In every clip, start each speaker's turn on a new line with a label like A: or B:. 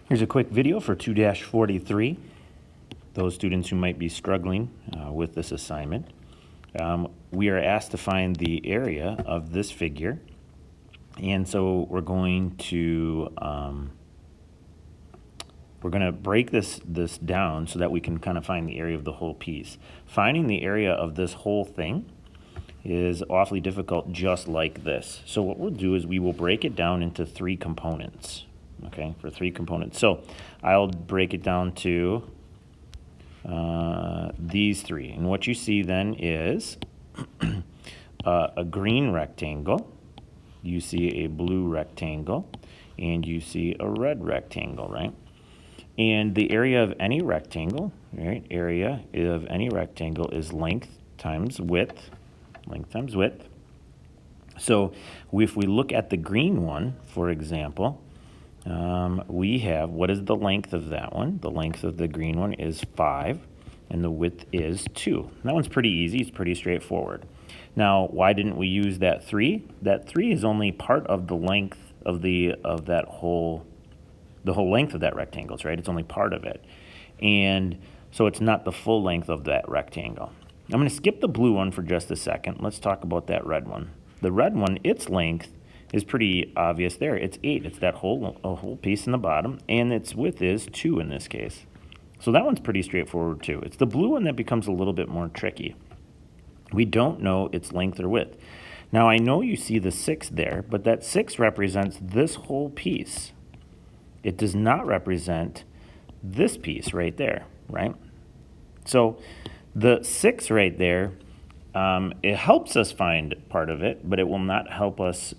A: Here's a quick video for 2-43, those students who might be struggling with this assignment. We are asked to find the area of this figure, and so we're going to break this down so that we can kind of find the area of the whole piece. Finding the area of this whole thing is awfully difficult, just like this. So what we'll do is we will break it down into 3 components. Okay, for 3 components. So I'll break it down to these 3. And what you see then is a green rectangle, you see a blue rectangle, and you see a red rectangle, right? And the area of any rectangle, right? Area of any rectangle is length times width. Length times width. So if we look at the green one, for example, we have, what is the length of that one? The length of the green one is 5, and the width is 2. That one's pretty easy. It's pretty straightforward. Now, why didn't we use that 3? That 3 is only part of the length of the whole length of that rectangle, right? It's only part of it. And so it's not the full length of that rectangle. I'm going to skip the blue one for just a second. Let's talk about that red one. The red one, its length is pretty obvious there. It's 8. It's that whole piece in the bottom, and its width is 2 in this case. So that one's pretty straightforward too. It's the blue one that becomes a little bit more tricky. We don't know its length or width. Now I know you see the 6 there, but that 6 represents this whole piece. It does not represent this piece right there, right? So the 6 right there, it helps us find part of it, but it will not help us,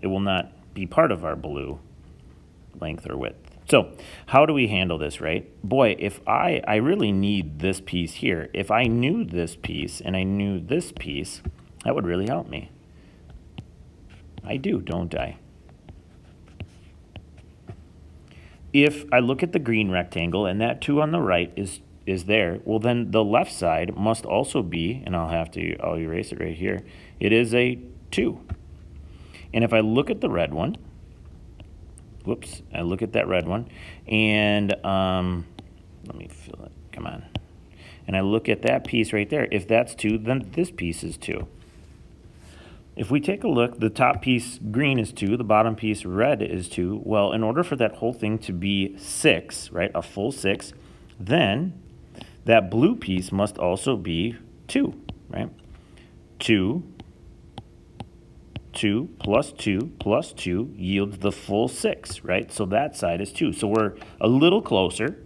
A: it will not be part of our blue length or width. So how do we handle this, right? Boy, if I really need this piece here. If I knew this piece and I knew this piece, that would really help me. I do, don't I? If I look at the green rectangle and that 2 on the right is there, well then the left side must also be, and I'll erase it right here, it is a 2. And if I look at the red one, whoops, I look at that red one, and let me fill it, come on. And I look at that piece right there, if that's 2, then this piece is 2. If we take a look, the top piece green is 2, the bottom piece red is 2. Well, in order for that whole thing to be 6, right, a full 6, then that blue piece must also be 2, right? 2 plus 2 plus 2 yields the full 6, right? So that side is 2. So we're a little closer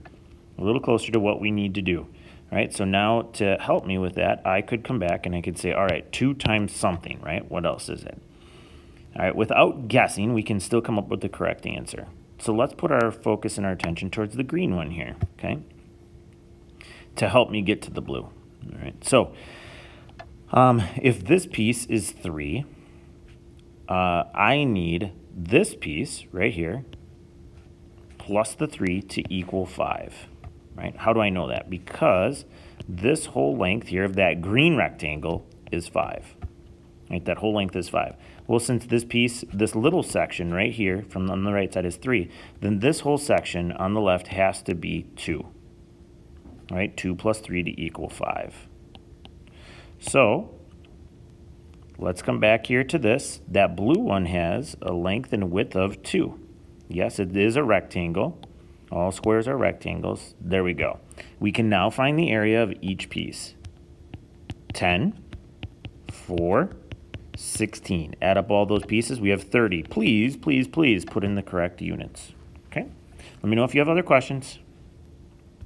A: to what we need to do, right? So now to help me with that, I could come back and I could say, all right, 2 times something, right? What else is it? All right, without guessing, we can still come up with the correct answer. So let's put our focus and our attention towards the green one here, okay? To help me get to the blue. All right, so if this piece is 3, I need this piece right here plus the 3 to equal 5, right? How do I know that? Because this whole length here of that green rectangle is 5, right? That whole length is 5. Well, since this piece, this little section right here from on the right side is 3, then this whole section on the left has to be 2. Right, 2 plus 3 to equal 5. So let's come back here to this. That blue one has a length and width of 2. Yes, it is a rectangle. All squares are rectangles. There we go. We can now find the area of each piece. 10, 4, 16. Add up all those pieces. We have 30. Please, please, please put in the correct units. Okay? Let me know if you have other questions.